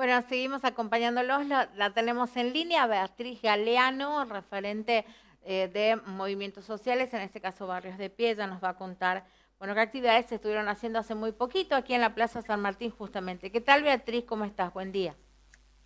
Bueno, seguimos acompañándolos, la tenemos en línea, Beatriz Galeano, referente de movimientos sociales, en este caso Barrios de Pie. Ella nos va a contar, bueno, qué actividades se estuvieron haciendo hace muy poquito aquí en la Plaza San Martín justamente. ¿Qué tal, Beatriz? ¿Cómo estás? Buen día.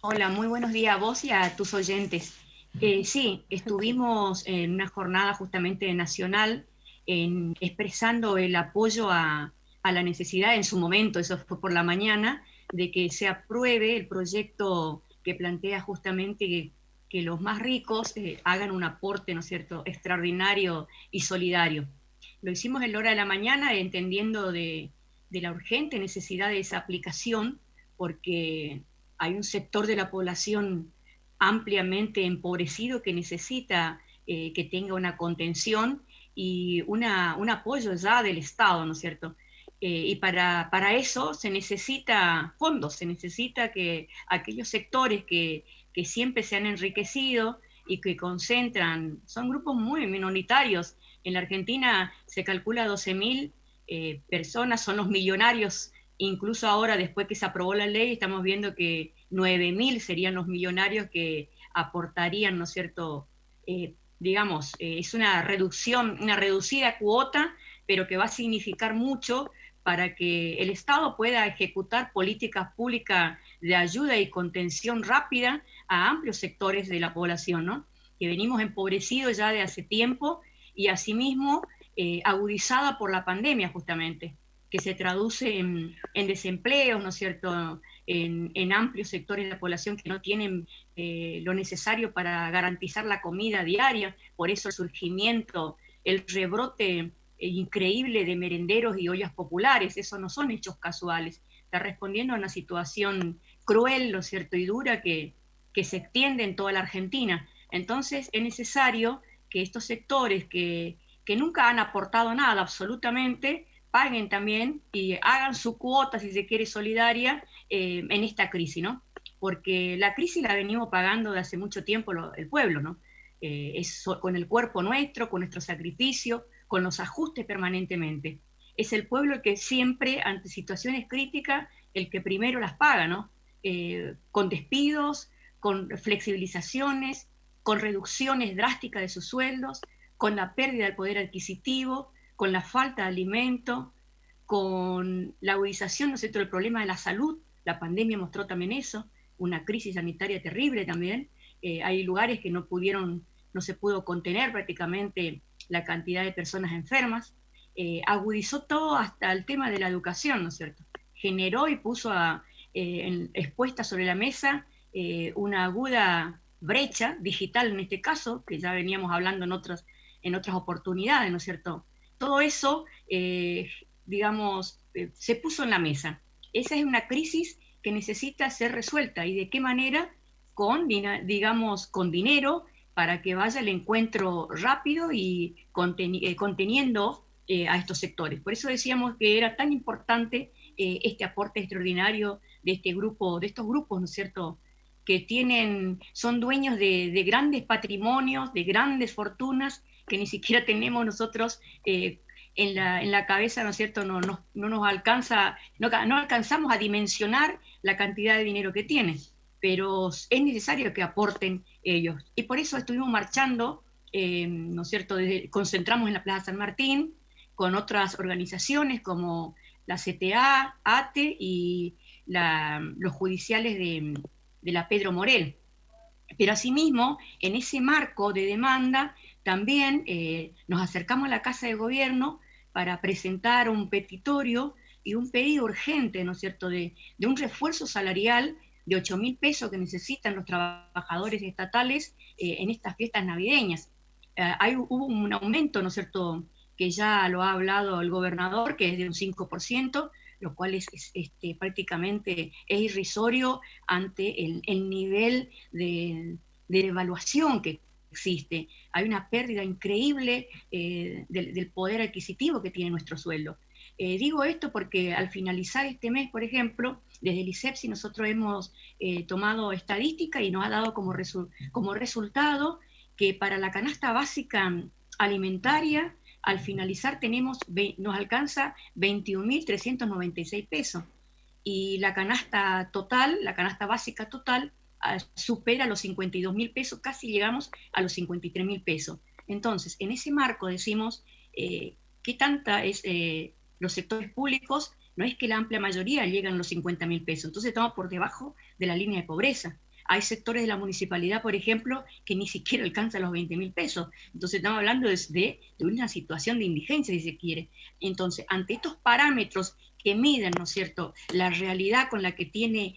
Hola, muy buenos días a vos y a tus oyentes. Sí, Sí. estuvimos en una jornada justamente nacional expresando el apoyo a la necesidad en su momento, eso fue por la mañana, de que se apruebe el proyecto que plantea justamente que los más ricos hagan un aporte, ¿no es cierto?, extraordinario y solidario. Lo hicimos en la hora de la mañana entendiendo de la urgente necesidad de esa aplicación, porque hay un sector de la población ampliamente empobrecido que necesita que tenga una contención y un apoyo ya del Estado, ¿no es cierto? Y para eso se necesita fondos, se necesita que aquellos sectores que siempre se han enriquecido y que concentran, son grupos muy minoritarios. En la Argentina se calcula 12.000 personas, son los millonarios. Incluso ahora, después que se aprobó la ley, estamos viendo que 9.000 serían los millonarios que aportarían, ¿no es cierto? Digamos, es una reducción, una reducida cuota, pero que va a significar mucho para que el Estado pueda ejecutar políticas públicas de ayuda y contención rápida a amplios sectores de la población, ¿no? Que venimos empobrecidos ya de hace tiempo y asimismo agudizada por la pandemia justamente, que se traduce en desempleos, ¿no es cierto?, en amplios sectores de la población que no tienen lo necesario para garantizar la comida diaria, por eso el surgimiento, el rebrote increíble de merenderos y ollas populares, eso no son hechos casuales, está respondiendo a una situación cruel, ¿no es cierto?, y dura que se extiende en toda la Argentina. Entonces es necesario que estos sectores que nunca han aportado nada absolutamente, paguen también y hagan su cuota, si se quiere, solidaria en esta crisis, ¿no? Porque la crisis la venimos pagando de hace mucho tiempo el pueblo, ¿no? Es con el cuerpo nuestro, con nuestro sacrificio, con los ajustes permanentemente. Es el pueblo el que siempre, ante situaciones críticas, el que primero las paga, ¿no? Con despidos, con flexibilizaciones, con reducciones drásticas de sus sueldos, con la pérdida del poder adquisitivo, con la falta de alimento, con la agudización, ¿no es cierto?, del problema de la salud. La pandemia mostró también eso, una crisis sanitaria terrible también. Hay lugares que no se pudo contener prácticamente la cantidad de personas enfermas. Agudizó todo hasta el tema de la educación, ¿no es cierto? Generó y puso expuesta sobre la mesa una aguda brecha digital en este caso, que ya veníamos hablando en otras oportunidades, ¿no es cierto? Todo eso, digamos, se puso en la mesa. Esa es una crisis que necesita ser resuelta. ¿Y de qué manera? Digamos, con dinero para que vaya el encuentro rápido y conteniendo a estos sectores. Por eso decíamos que era tan importante este aporte extraordinario de este grupo, de estos grupos, ¿no es cierto?, que son dueños de grandes patrimonios, de grandes fortunas, que ni siquiera tenemos nosotros en la cabeza, ¿no es cierto?, no nos alcanza, no alcanzamos a dimensionar la cantidad de dinero que tienen, pero es necesario que aporten ellos. Y por eso estuvimos marchando, ¿no es cierto?, concentramos en la Plaza San Martín, con otras organizaciones como la CTA, ATE y los judiciales de la Pedro Morel. Pero asimismo, en ese marco de demanda, también nos acercamos a la Casa de Gobierno para presentar un petitorio y un pedido urgente, ¿no es cierto?, de un refuerzo salarial de 8.000 pesos que necesitan los trabajadores estatales en estas fiestas navideñas. Hubo un aumento, ¿no es cierto?, que ya lo ha hablado el gobernador, que es de un 5%, lo cual prácticamente es irrisorio ante el nivel de evaluación que existe. Hay una pérdida increíble del poder adquisitivo que tiene nuestro sueldo. Digo esto porque al finalizar este mes, por ejemplo, desde el ISEPSI nosotros hemos tomado estadística y nos ha dado como resultado que para la canasta básica alimentaria, al finalizar nos alcanza 21.396 pesos. y la canasta total, la canasta básica total, supera los 52.000 pesos, casi llegamos a los 53.000 pesos. Entonces, en ese marco decimos, ¿qué tanta es los sectores públicos? No es que la amplia mayoría llegan a los 50.000 pesos, entonces estamos por debajo de la línea de pobreza. Hay sectores de la municipalidad, por ejemplo, que ni siquiera alcanzan los 20.000 pesos. Entonces estamos hablando de una situación de indigencia, si se quiere. Entonces, ante estos parámetros que miden, ¿no es cierto?, la realidad con la que tiene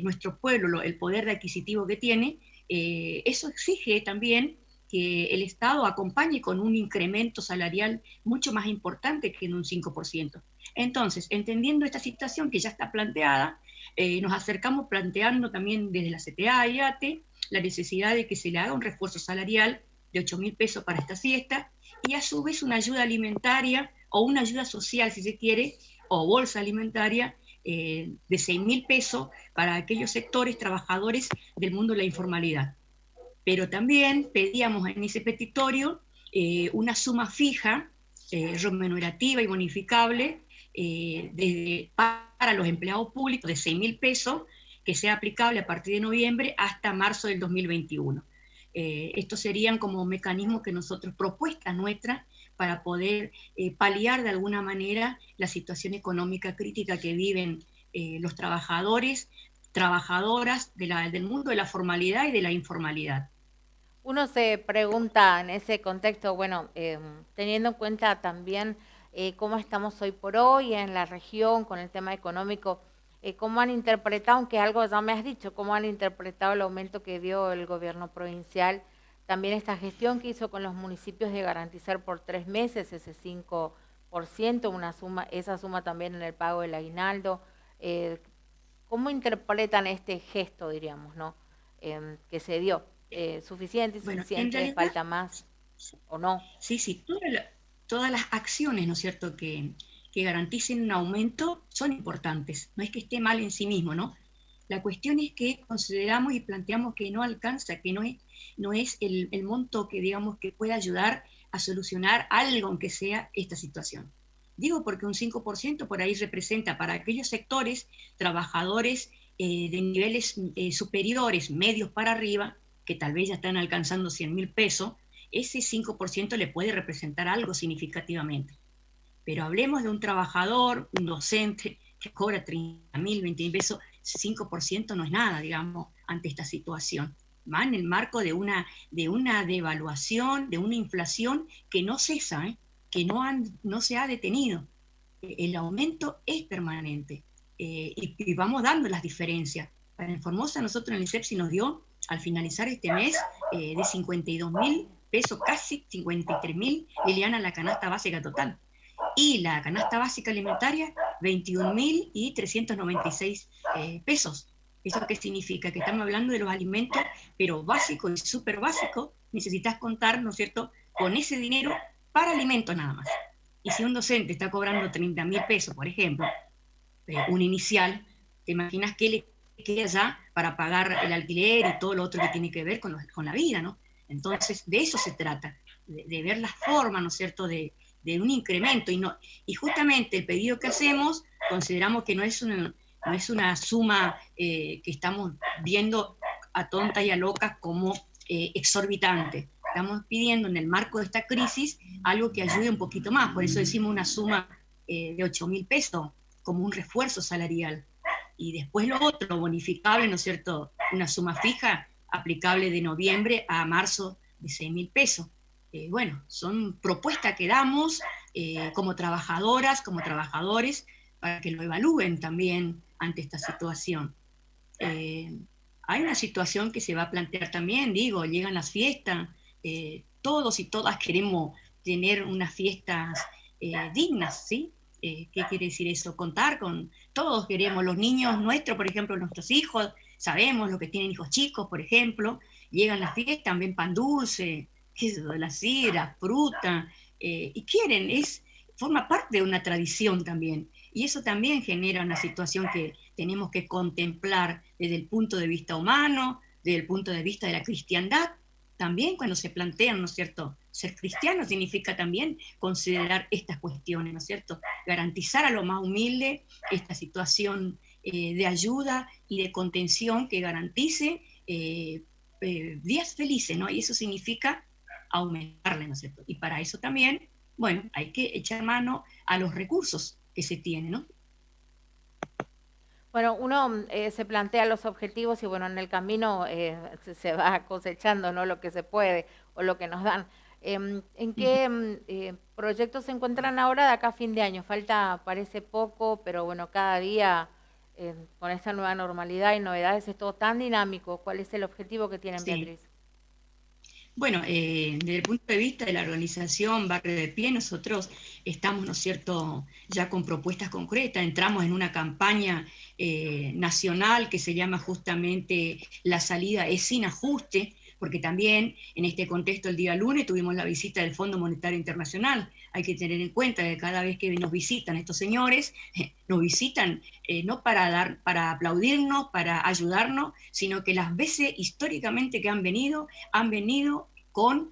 nuestro pueblo, el poder adquisitivo que tiene, eso exige también que el Estado acompañe con un incremento salarial mucho más importante que en un 5%. Entonces, entendiendo esta situación que ya está planteada, nos acercamos planteando también desde la CTA y ATE la necesidad de que se le haga un refuerzo salarial de 8.000 pesos para esta siesta y a su vez una ayuda alimentaria o una ayuda social, si se quiere, o bolsa alimentaria de 6.000 pesos para aquellos sectores trabajadores del mundo de la informalidad. Pero también pedíamos en ese petitorio una suma fija, remunerativa y bonificable para los empleados públicos de 6.000 pesos, que sea aplicable a partir de noviembre hasta marzo del 2021. Estos serían como mecanismos que nosotros, propuestas nuestras, para poder paliar de alguna manera la situación económica crítica que viven los trabajadores, trabajadoras del mundo de la formalidad y de la informalidad. Uno se pregunta en ese contexto, bueno, teniendo en cuenta también cómo estamos hoy por hoy en la región con el tema económico, cómo han interpretado, aunque algo ya me has dicho, cómo han interpretado el aumento que dio el gobierno provincial, también esta gestión que hizo con los municipios de garantizar por 3 meses ese 5%, una suma, esa suma también en el pago del aguinaldo. eh, ¿Cómo interpretan este gesto, diríamos, ¿no? Que se dio? ¿Suficiente, Bueno, en insuficiente, realidad, falta más o no? sí, sí, todas las acciones, ¿no es cierto?, que garanticen un aumento son importantes. No es que esté mal en sí mismo, ¿no? La cuestión es que consideramos y planteamos que no alcanza, que no es el monto que, digamos, que pueda ayudar a solucionar algo, aunque sea esta situación. Digo porque un 5% por ahí representa para aquellos sectores trabajadores de niveles superiores, medios para arriba, que tal vez ya están alcanzando 100.000 pesos, ese 5% le puede representar algo significativamente. Pero hablemos de un trabajador, un docente, que cobra 30.000, 20.000 pesos, 5% no es nada, digamos, ante esta situación. Va en el marco de una devaluación, de una inflación que no cesa, que no se ha detenido. El aumento es permanente y vamos dando las diferencias. Para en Formosa, nosotros en el INSEPSI nos dio, al finalizar este mes, de 52.000 pesos, casi 53.000, Liliana, la canasta básica total. Y la canasta básica alimentaria, 21.396 pesos. ¿Eso qué significa? Que estamos hablando de los alimentos, pero básicos y súper básicos, necesitas contar, ¿no es cierto?, con ese dinero para alimentos nada más. Y si un docente está cobrando 30.000 pesos, por ejemplo, un inicial, te imaginas qué le queda ya para pagar el alquiler y todo lo otro que tiene que ver con la vida, ¿no? Entonces, de eso se trata, de ver la forma, ¿no es cierto?, de un incremento. Y justamente el pedido que hacemos, consideramos que no es una suma que estamos viendo a tontas y a locas como exorbitante. Estamos pidiendo en el marco de esta crisis algo que ayude un poquito más, por eso decimos una suma de 8.000 pesos como un refuerzo salarial. Y después lo otro, bonificable, ¿no es cierto?, una suma fija aplicable de noviembre a marzo de 6.000 pesos. Bueno, son propuestas que damos como trabajadoras, como trabajadores, para que lo evalúen también ante esta situación. Hay una situación que se va a plantear también, digo, llegan las fiestas, todos y todas queremos tener unas fiestas dignas, ¿sí? ¿Qué quiere decir eso? Contar con, todos queremos, los niños nuestros, por ejemplo, nuestros hijos, sabemos los que tienen hijos chicos, por ejemplo, llegan las fiestas, ven pan dulce, la sidra, fruta, y quieren, forma parte de una tradición también. Y eso también genera una situación que tenemos que contemplar desde el punto de vista humano, desde el punto de vista de la cristiandad. También cuando se plantean, ¿no es cierto?, ser cristiano significa también considerar estas cuestiones, ¿no es cierto?, garantizar a lo más humilde esta situación de ayuda y de contención que garantice días felices, ¿no? Y eso significa aumentarle, ¿no es cierto? Y para eso también, bueno, hay que echar mano a los recursos que se tienen, ¿no? Bueno, uno se plantea los objetivos y bueno, en el camino se va cosechando, ¿no? Lo que se puede o lo que nos dan. ¿En qué proyectos se encuentran ahora de acá a fin de año? Falta, parece poco, pero bueno, cada día con esta nueva normalidad y novedades es todo tan dinámico. ¿Cuál es el objetivo que tienen, Sí. Beatriz? Bueno, desde el punto de vista de la organización Barrio de Pie, nosotros estamos, ¿no es cierto?, ya con propuestas concretas. Entramos en una campaña nacional que se llama justamente La salida es sin ajuste, porque también en este contexto el día lunes tuvimos la visita del Fondo Monetario Internacional. Hay que tener en cuenta que cada vez que nos visitan estos señores, nos visitan no para aplaudirnos, para ayudarnos, sino que las veces históricamente que han venido con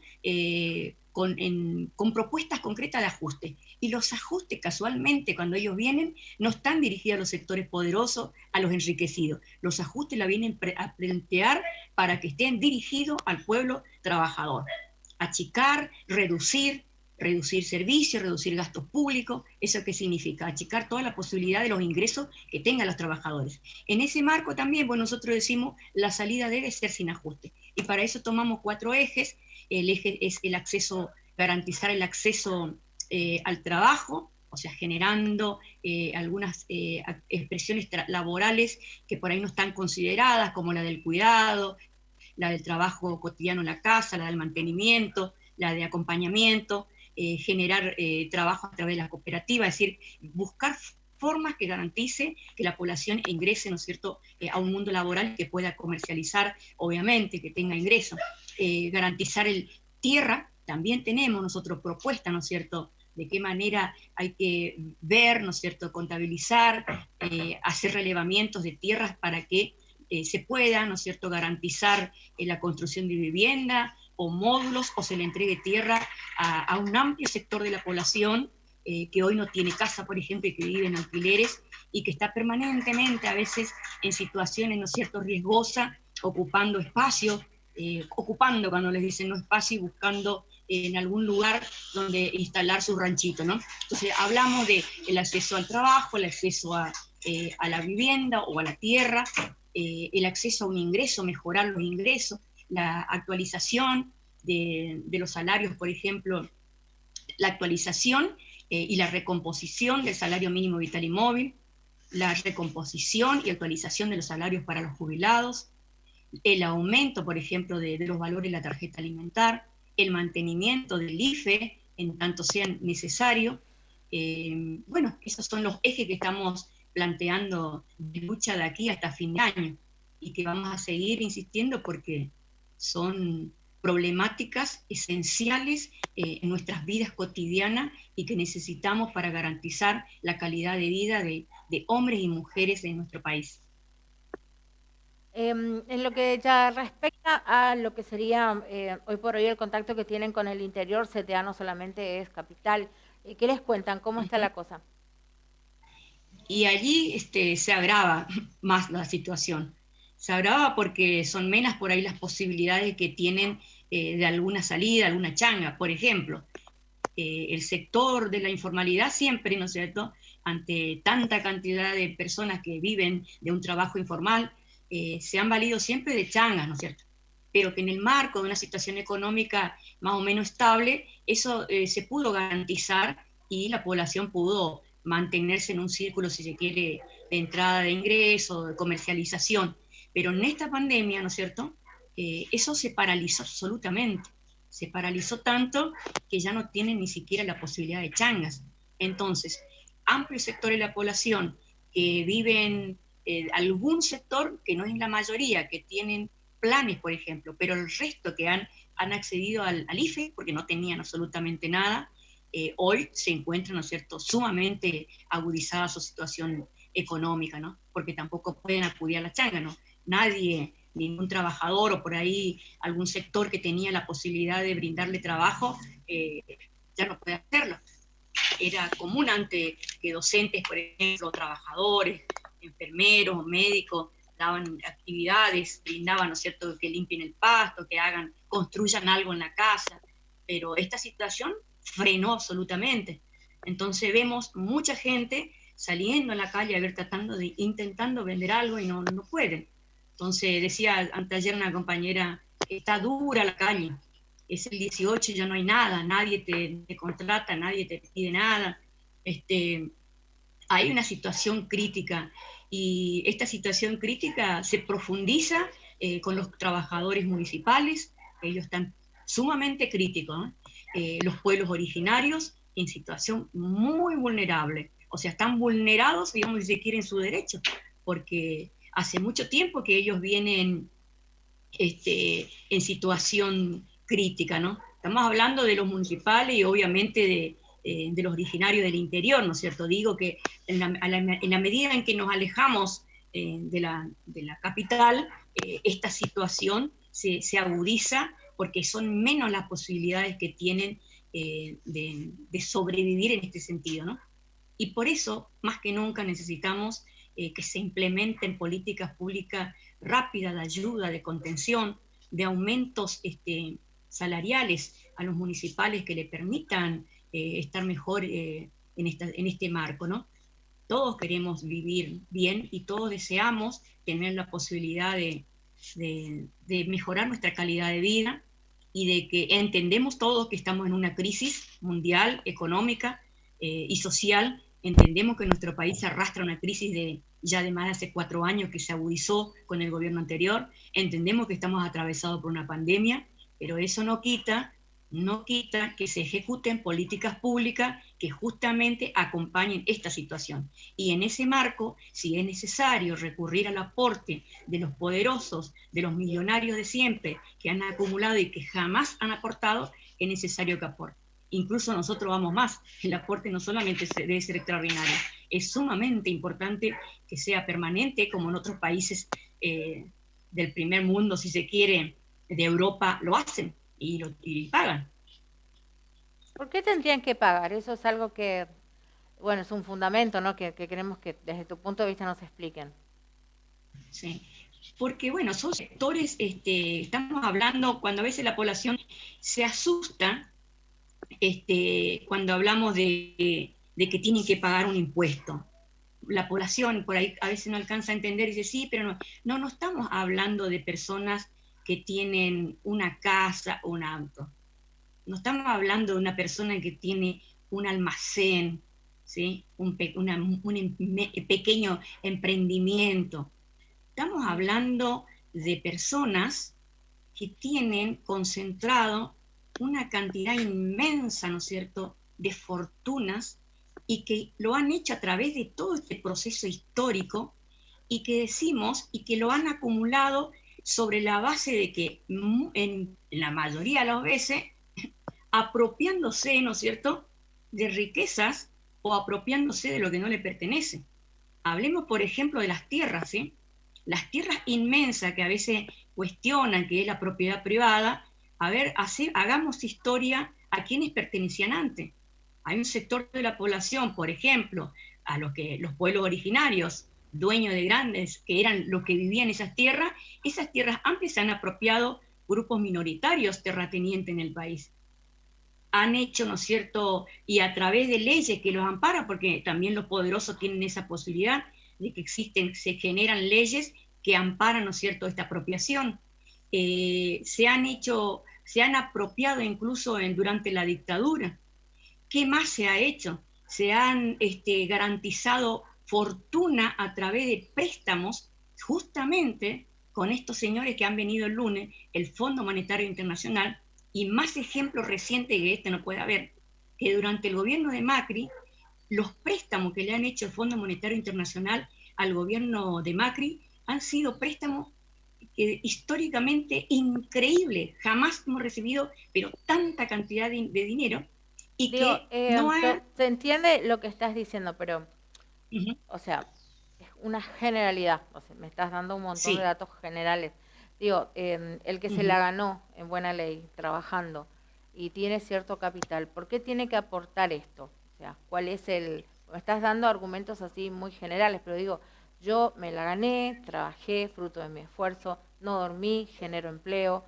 propuestas concretas de ajuste. Y los ajustes, casualmente, cuando ellos vienen, no están dirigidos a los sectores poderosos, a los enriquecidos. Los ajustes la vienen a plantear para que estén dirigidos al pueblo trabajador. Achicar, reducir servicios, reducir gastos públicos. ¿Eso qué significa? Achicar toda la posibilidad de los ingresos que tengan los trabajadores. En ese marco también, pues nosotros decimos, la salida debe ser sin ajuste. Y para eso tomamos 4 ejes. El eje es el acceso, garantizar el acceso al trabajo, o sea, generando algunas expresiones laborales que por ahí no están consideradas, como la del cuidado, la del trabajo cotidiano en la casa, la del mantenimiento, la de acompañamiento, generar trabajo a través de la cooperativa, es decir, buscar formas que garantice que la población ingrese, ¿no es cierto?, a un mundo laboral que pueda comercializar, obviamente, que tenga ingresos. Garantizar el tierra, también tenemos nosotros propuestas, ¿no es cierto?, de qué manera hay que ver, ¿no es cierto?, contabilizar, hacer relevamientos de tierras para que se pueda, ¿no es cierto?, garantizar la construcción de vivienda o módulos, o se le entregue tierra a un amplio sector de la población que hoy no tiene casa, por ejemplo, y que vive en alquileres y que está permanentemente a veces en situaciones, ¿no es cierto?, riesgosas, ocupando espacios, ocupando, cuando les dicen no espacio, y buscando en algún lugar donde instalar su ranchito, ¿no? Entonces hablamos del acceso al trabajo, el acceso a la vivienda o a la tierra, el acceso a un ingreso, mejorar los ingresos, la actualización de los salarios, por ejemplo, la actualización y la recomposición del salario mínimo vital y móvil, la recomposición y actualización de los salarios para los jubilados, el aumento, por ejemplo, de los valores de la tarjeta alimentar, el mantenimiento del IFE en tanto sean necesarios. Bueno, esos son los ejes que estamos planteando de lucha de aquí hasta fin de año y que vamos a seguir insistiendo porque son problemáticas esenciales en nuestras vidas cotidianas y que necesitamos para garantizar la calidad de vida de hombres y mujeres en nuestro país. En lo que ya respecta a lo que sería hoy por hoy el contacto que tienen con el interior, CTA no solamente es capital. ¿Qué les cuentan? ¿Cómo está la cosa? Y allí se agrava más la situación. Se agrava porque son menos por ahí las posibilidades que tienen de alguna salida, alguna changa. Por ejemplo, el sector de la informalidad siempre, ¿no es cierto?, ante tanta cantidad de personas que viven de un trabajo informal, se han valido siempre de changas, ¿no es cierto? Pero que en el marco de una situación económica más o menos estable, eso se pudo garantizar y la población pudo mantenerse en un círculo, si se quiere, de entrada de ingreso, de comercialización. Pero en esta pandemia, ¿no es cierto?, eso se paralizó absolutamente. Se paralizó tanto que ya no tienen ni siquiera la posibilidad de changas. Entonces, amplios sectores de la población que viven algún sector, que no es la mayoría, que tienen planes, por ejemplo, pero el resto que han accedido al IFE porque no tenían absolutamente nada, hoy se encuentran, ¿no es cierto?, sumamente agudizada su situación económica, ¿no? Porque tampoco pueden acudir a la changa, ¿no? Nadie, ningún trabajador o por ahí algún sector que tenía la posibilidad de brindarle trabajo, ya no puede hacerlo. Era común antes que docentes, por ejemplo, trabajadores, enfermeros o médicos, daban actividades, brindaban, ¿no es cierto?, que limpien el pasto, que hagan, construyan algo en la casa, pero esta situación frenó absolutamente. Entonces vemos mucha gente saliendo a la calle a ver, intentando vender algo y no pueden. Entonces decía anteayer una compañera, está dura la calle, es el 18 y ya no hay nada, nadie te contrata, nadie te pide nada. Hay una situación crítica y esta situación crítica se profundiza con los trabajadores municipales, ellos están sumamente críticos, ¿eh? Los pueblos originarios en situación muy vulnerable, o sea, están vulnerados, digamos, si se quieren, su derecho, porque hace mucho tiempo que ellos vienen en situación crítica, ¿no? Estamos hablando de los municipales y obviamente de los originarios del interior, ¿no es cierto? Digo que en la medida en que nos alejamos de la capital, esta situación se agudiza porque son menos las posibilidades que tienen de sobrevivir en este sentido, ¿no? Y por eso, más que nunca, necesitamos que se implementen políticas públicas rápidas de ayuda, de contención, de aumentos salariales a los municipales que le permitan estar mejor en este marco, ¿no? Todos queremos vivir bien y todos deseamos tener la posibilidad de mejorar nuestra calidad de vida y de que entendemos todos que estamos en una crisis mundial, económica y social. Entendemos que nuestro país arrastra una crisis ya de más de hace 4 años que se agudizó con el gobierno anterior. Entendemos que estamos atravesados por una pandemia, pero eso no quita que se ejecuten políticas públicas que justamente acompañen esta situación. Y en ese marco, si es necesario recurrir al aporte de los poderosos, de los millonarios de siempre, que han acumulado y que jamás han aportado, es necesario que aporten. Incluso nosotros vamos más, el aporte no solamente debe ser extraordinario, es sumamente importante que sea permanente, como en otros países del primer mundo, si se quiere, de Europa, lo hacen y pagan. ¿Por qué tendrían que pagar? Eso es algo que, bueno, es un fundamento, ¿no? Que queremos que desde tu punto de vista nos expliquen. Sí, porque bueno, son sectores, estamos hablando, cuando a veces la población se asusta, cuando hablamos de que tienen que pagar un impuesto. La población por ahí a veces no alcanza a entender y dice, sí, pero no estamos hablando de personas que tienen una casa o un auto. No estamos hablando de una persona que tiene un almacén, ¿sí? un pequeño emprendimiento. Estamos hablando de personas que tienen concentrado una cantidad inmensa, ¿no es cierto?, de fortunas y que lo han hecho a través de todo este proceso histórico y que decimos y que lo han acumulado sobre la base de que en la mayoría de las veces apropiándose, ¿no es cierto?, de riquezas o apropiándose de lo que no le pertenece. Hablemos, por ejemplo, de las tierras, ¿sí? Las tierras inmensas que a veces cuestionan que es la propiedad privada, a ver, hagamos historia a quienes pertenecían antes. Hay un sector de la población, por ejemplo, a los pueblos originarios, dueños de grandes, que eran los que vivían en esas tierras amplias se han apropiado grupos minoritarios terratenientes en el país. Han hecho, ¿no es cierto?, y a través de leyes que los amparan, porque también los poderosos tienen esa posibilidad de que se generan leyes que amparan, ¿no es cierto?, esta apropiación. Se han apropiado incluso durante la dictadura. ¿Qué más se ha hecho? Se han garantizado fortuna a través de préstamos, justamente con estos señores que han venido el lunes, el Fondo Monetario Internacional, y más ejemplos recientes que no puede haber, que durante el gobierno de Macri, los préstamos que le han hecho el Fondo Monetario Internacional al gobierno de Macri han sido préstamos históricamente increíbles. Jamás hemos recibido, pero tanta cantidad de dinero y Digo, que no ha... se entiende lo que estás diciendo, pero, Uh-huh. o sea, es una generalidad. O sea, me estás dando un montón de Sí. datos generales. Digo, el que se la ganó en buena ley, trabajando, y tiene cierto capital, ¿por qué tiene que aportar esto? O sea, ¿cuál es el...? Me estás dando argumentos así muy generales, pero digo, yo me la gané, trabajé, fruto de mi esfuerzo, no dormí, genero empleo,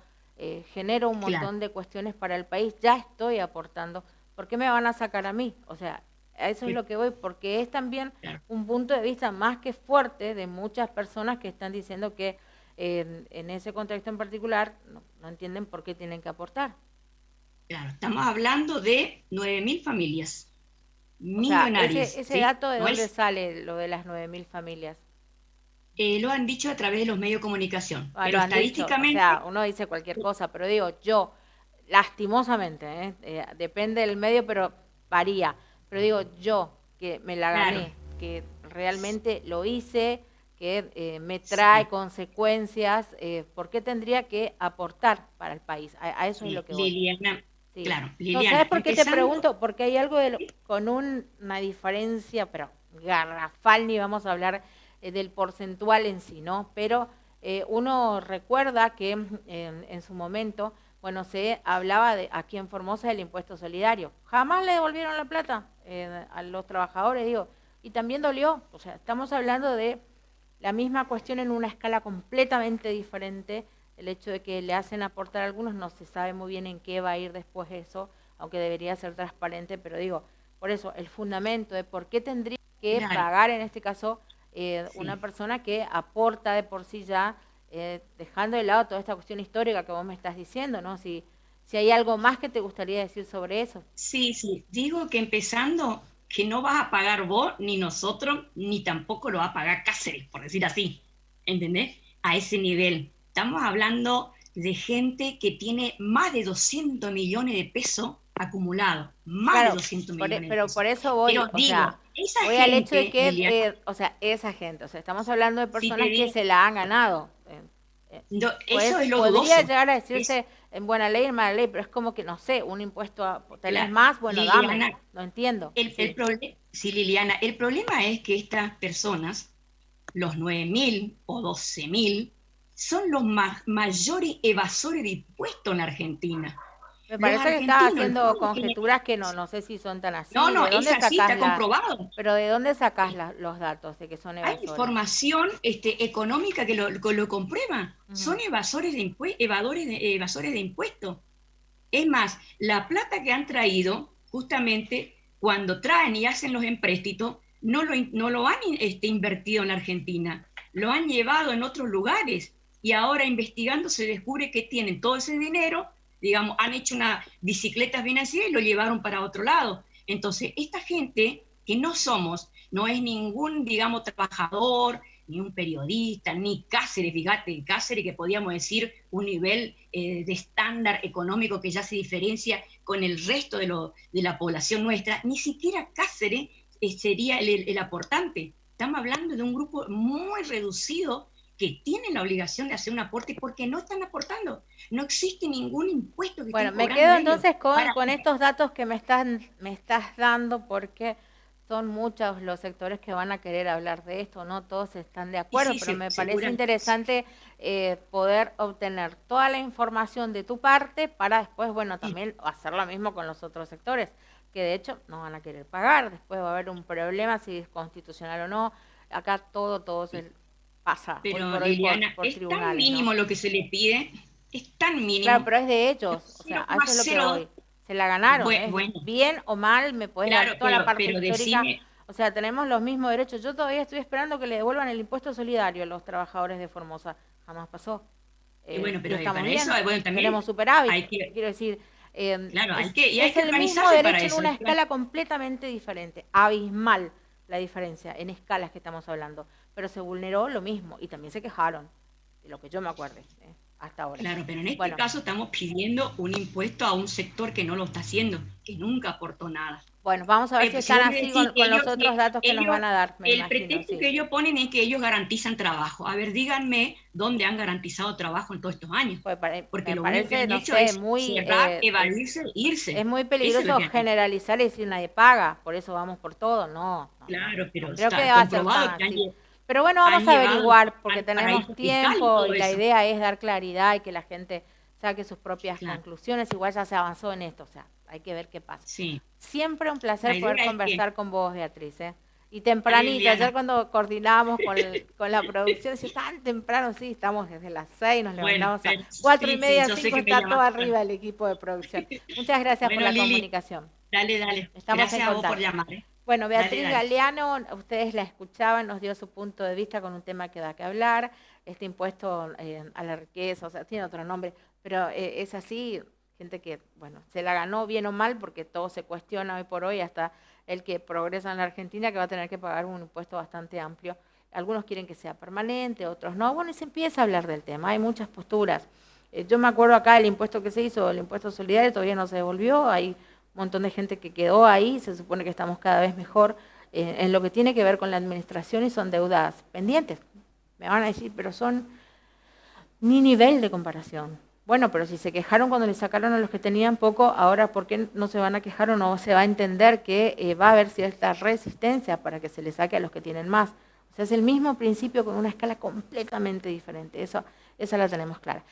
genero un claro, montón de cuestiones para el país, ya estoy aportando, ¿por qué me van a sacar a mí? O sea, a eso es sí, lo que voy, porque es también claro. un punto de vista más que fuerte de muchas personas que están diciendo que en ese contexto en particular no entienden por qué tienen que aportar. Claro, estamos hablando de 9.000 familias O sea, millonarias, ese ¿sí? dato de No dónde es, sale lo de las 9.000 familias. lo han dicho a través de los medios de comunicación, Ah, pero lo han dicho, o sea, estadísticamente, uno dice cualquier cosa, pero digo, yo, lastimosamente, depende del medio, pero varía. Pero digo, yo, que me la claro, gané, que realmente lo hice, que me trae sí, consecuencias, ¿por qué tendría que aportar para el país? A eso es lo que voy. Liliana, Sí. claro, No, ¿sabes Liliana, por qué te empezando, pregunto? Porque hay algo con una diferencia, pero garrafal, ni vamos a hablar del porcentual en sí, ¿no? Pero uno recuerda que en su momento, bueno, se hablaba de aquí en Formosa del impuesto solidario. Jamás le devolvieron la plata a los trabajadores, digo, y también dolió. O sea, estamos hablando de la misma cuestión en una escala completamente diferente. El hecho de que le hacen aportar a algunos, no se sabe muy bien en qué va a ir después eso, aunque debería ser transparente, pero digo, por eso, el fundamento de por qué tendría que claro, pagar en este caso una sí. persona que aporta de por sí ya, dejando de lado toda esta cuestión histórica que vos me estás diciendo, ¿no? Si hay algo más que te gustaría decir sobre eso. Sí, sí, digo que empezando, que no vas a pagar vos, ni nosotros, ni tampoco lo va a pagar Cáceres, por decir así, ¿entendés? A ese nivel. Estamos hablando de gente que tiene más de 200 millones de pesos acumulados, más de Claro, 200 millones de pero pesos. por eso Pero voy, o sea, digo, esa voy al hecho de gente, que, Liliana, o sea, esa gente, o sea, estamos hablando de si te personas que digo, se la han ganado. eso Pues es lo podría dudoso. llegar a Es, decirse en buena ley, en mala ley, pero es como que, no sé, un impuesto, tenés la, más, bueno, dame, Liliana, no entiendo, sí. sí, Liliana, el problema es que estas personas, los 9.000 o 12.000, son los mayores evasores de impuestos en la Argentina. Me Los parece que estás argentinos, lo haciendo único que conjeturas que no sé si son tan no, así, no, ¿de es dónde así, sacás está comprobado. pero de dónde sacás los datos de que son Hay evasores? información económica que lo comprueba. Ujú. Son evasores de impuestos. Es más, la plata que han traído, justamente cuando traen y hacen los empréstitos, no lo han invertido en la Argentina, lo han llevado en otros lugares y ahora investigando se descubre que tienen todo ese dinero, digamos, han hecho una bicicleta financiera y lo llevaron para otro lado. Entonces, esta gente que no es ningún, digamos, trabajador, ni un periodista, ni Cáceres, fíjate, Cáceres que podíamos decir un nivel de estándar económico que ya se diferencia con el resto de la población nuestra, ni siquiera Cáceres sería el aportante. Estamos hablando de un grupo muy reducido que tienen la obligación de hacer un aporte porque no están aportando. No existe ningún impuesto que Bueno, estén me cobrando quedo ellos. entonces Para, con estos datos que me estás dando porque son muchos los sectores que van a querer hablar de esto, no todos están de y acuerdo, sí, pero me parece seguramente. interesante poder obtener toda la información de tu parte para después, bueno, Sí, también hacer lo mismo con los otros sectores, que de hecho no van a querer pagar, después va a haber un problema si es constitucional o no, acá todo sí. pasa hoy Pero por hoy Liliana, por es tan tribunales, ¿no? mínimo lo que se le pide, es tan Claro, mínimo, pero es de ellos, o sea, a eso es lo que 0,02. voy. Se la ganaron, ¿eh? Bueno, Bien o mal, me puedes dar claro, toda la pero, parte pero histórica. decime, O sea, tenemos los mismos derechos. Yo todavía estoy esperando que le devuelvan el impuesto solidario a los trabajadores de Formosa. Jamás pasó. bueno, Y pero estamos para eso, bien, bueno, también tenemos superávit. hay que, Quiero decir, claro, y hay es que el mismo organizarse para derecho en eso. una escala completamente diferente. Abismal la diferencia en escalas que estamos hablando. Pero se vulneró lo mismo y también se quejaron, de lo que yo me acuerde, hasta ahora. Claro, pero en este Bueno, caso estamos pidiendo un impuesto a un sector que no lo está haciendo, que nunca aportó nada. bueno, vamos a ver si Si están vos me así decís que con los otros datos que nos ellos, van a dar, me el imagino, pretexto sí. que ellos ponen es que ellos garantizan trabajo. A ver, díganme dónde han garantizado trabajo en todos estos años. Pues Porque me lo único que parece, han no hecho sé, es cerrar, evadirse, es irse. muy Eso es lo peligroso que han hecho. generalizar y decir nadie paga, por eso vamos por todo. Claro, No pero creo que está deba ser tan comprobado que así. Pero bueno, vamos han a llevado averiguar, porque al tenemos paraíso fiscal y tiempo todo y la eso. idea es dar claridad y que la gente saque sus propias Claro, conclusiones. Igual ya se avanzó en esto, o sea, hay que ver qué pasa. sí. Siempre un La placer poder idea es que, conversar con vos, Beatriz, ¿eh? Y tempranito, Liliana. ayer cuando coordinábamos con la producción, decía, tan temprano, sí, estamos desde las 6, nos Bueno, levantamos a pero 4:30, yo sé 5, que me está todo llamas. arriba el equipo de producción. Muchas gracias por Bueno, la Lili, comunicación. dale. Estamos en Gracias a vos por contacto. llamar. Bueno, Dale, Beatriz dale. Galeano, ustedes la escuchaban, nos dio su punto de vista con un tema que da que hablar, este impuesto a la riqueza, o sea, tiene otro nombre, pero es así, gente que, bueno, se la ganó bien o mal, porque todo se cuestiona hoy por hoy, hasta el que progresa en la Argentina, que va a tener que pagar un impuesto bastante amplio. Algunos quieren que sea permanente, otros no. Bueno, y se empieza a hablar del tema, hay muchas posturas. Yo me acuerdo acá el impuesto que se hizo, el impuesto solidario, todavía no se devolvió, hay un montón de gente que quedó ahí, se supone que estamos cada vez mejor en lo que tiene que ver con la administración y son deudas pendientes. Me van a decir, pero son ni nivel de comparación. Bueno, pero si se quejaron cuando le sacaron a los que tenían poco, ahora ¿por qué no se van a quejar o no se va a entender que va a haber cierta resistencia para que se le saque a los que tienen más? O sea, es el mismo principio con una escala completamente diferente. Esa la tenemos clara.